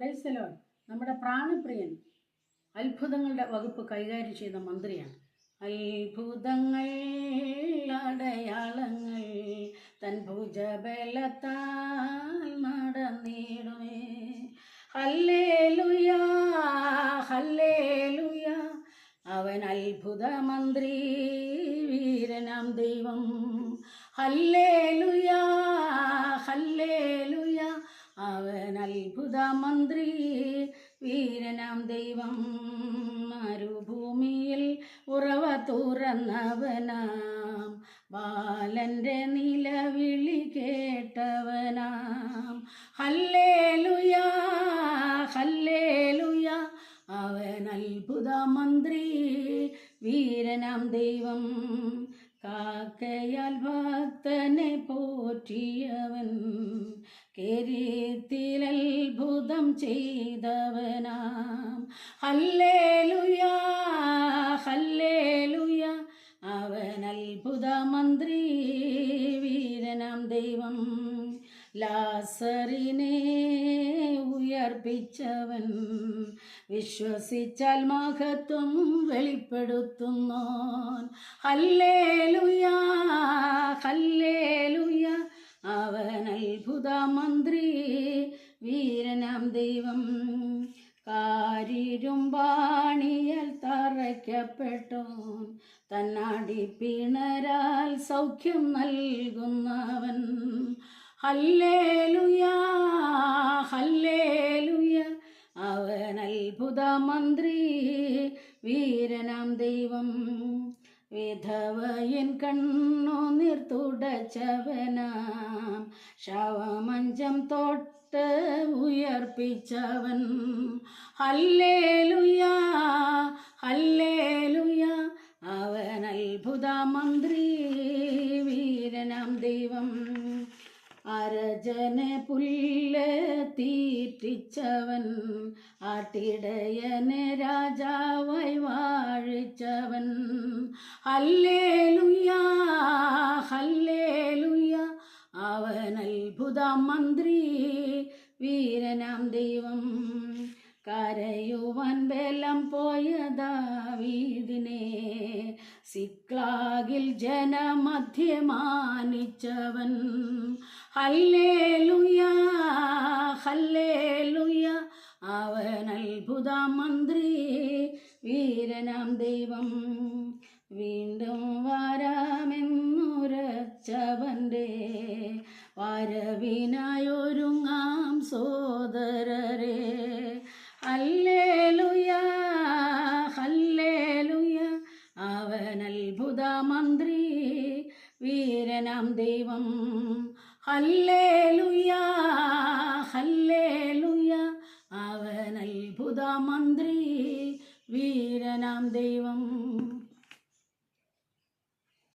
Praise the Lord. നമ്മുടെ പ്രാണപ്രിയൻ അത്ഭുതങ്ങളുടെ വകുപ്പ് കൈകാര്യം ചെയ്ത മന്ത്രിയാണ്. അത്ഭുതങ്ങൾ അടയാളങ്ങൾ തൻ ഭുജബലത്താൽ നടന്നിടുമേ. ഹല്ലേലൂയ ഹല്ലേലൂയ, അവൻ അത്ഭുത മന്ത്രി വീരനാം ദൈവം. ഹല്ലേലൂയ ഹല്ലേലൂയ, അവൻ അത്ഭുത മന്ത്രി വീരനാം ദൈവം. മരുഭൂമിയിൽ ഉറവ തുറന്നവനാം, ബാലന്റെ നിലവിളി കേട്ടവനാം. ഹല്ലേലൂയ ഹല്ലേലൂയ, അവൻ അത്ഭുത മന്ത്രി വീരനാം ദൈവം. കാക്കയാൽ ഭക്തനെ പോറ്റിയവൻ, കേരീത്തിൽ അത്ഭുതം ചെയ്തവനാം. ഹല്ലേലൂയ ഹല്ലേലൂയ, അവൻ അത്ഭുത മന്ത്രി വീരനാം ദൈവം. ലാസറിനെ ഉയർപ്പിച്ചവൻ, വിശ്വസിച്ചാൽ മഹത്വം വെളിപ്പെടുത്തുന്നോൻ. ഹല്ലേലൂയ ഹല്ലേലൂയ, അവൻ അത്ഭുത മന്ത്രി വീരനാം ദൈവം. കാരിരുമ്പാണിയാൽ തറയ്ക്കപ്പെട്ടോൻ, തന്നാടി പിണരാൽ സൗഖ്യം നൽകുന്നവൻ. ഹല്ലേലൂയ ഹല്ലേലൂയ, അവൻ അത്ഭുത മന്ത്രി വീരനാം ദൈവം. വിധവയൻ കണ്ണുനീർ തുടച്ചവനാം, ശവമഞ്ചം തൊട്ട് ഉയർപ്പിച്ചവൻ. ഹല്ലേലൂയ ഹല്ലേലൂയ, അവൻ അത്ഭുത മന്ത്രി വീരനാം ദൈവം. അരജനെ പുല്ല് തീറ്റിച്ചവൻ, ആട്ടിടയനെ രാജാവായി വാഴിച്ചവൻ. ഹല്ലേലൂയ ഹല്ലേലൂയ, അവൻ അത്ഭുത മന്ത്രി വീരനാം ദൈവം. കരയുവാൻ ബലം പോയ ദാവീദിനെ, സിക്ലാഗിൽ ജനമധ്യേ മാനിച്ചവൻ. ഹല്ലേലൂയ ഹല്ലേലൂയ, അവൻ അത്ഭുത മന്ത്രി വീരനാം ദൈവം. വീണ്ടും വരാമെന്നുരച്ചവൻ്റെ, വരവിനായൊരുങ്ങാം സോദരരെ. ഹല്ലേലൂയ ഹല്ലേലൂയ, അവൻ അത്ഭുത മന്ത്രി വീരനാം ദൈവം. ഹല്ലേലൂയ ഹല്ലേലൂയ, അവൻ അത്ഭുത മന്ത്രി വീരനാം ദൈവം.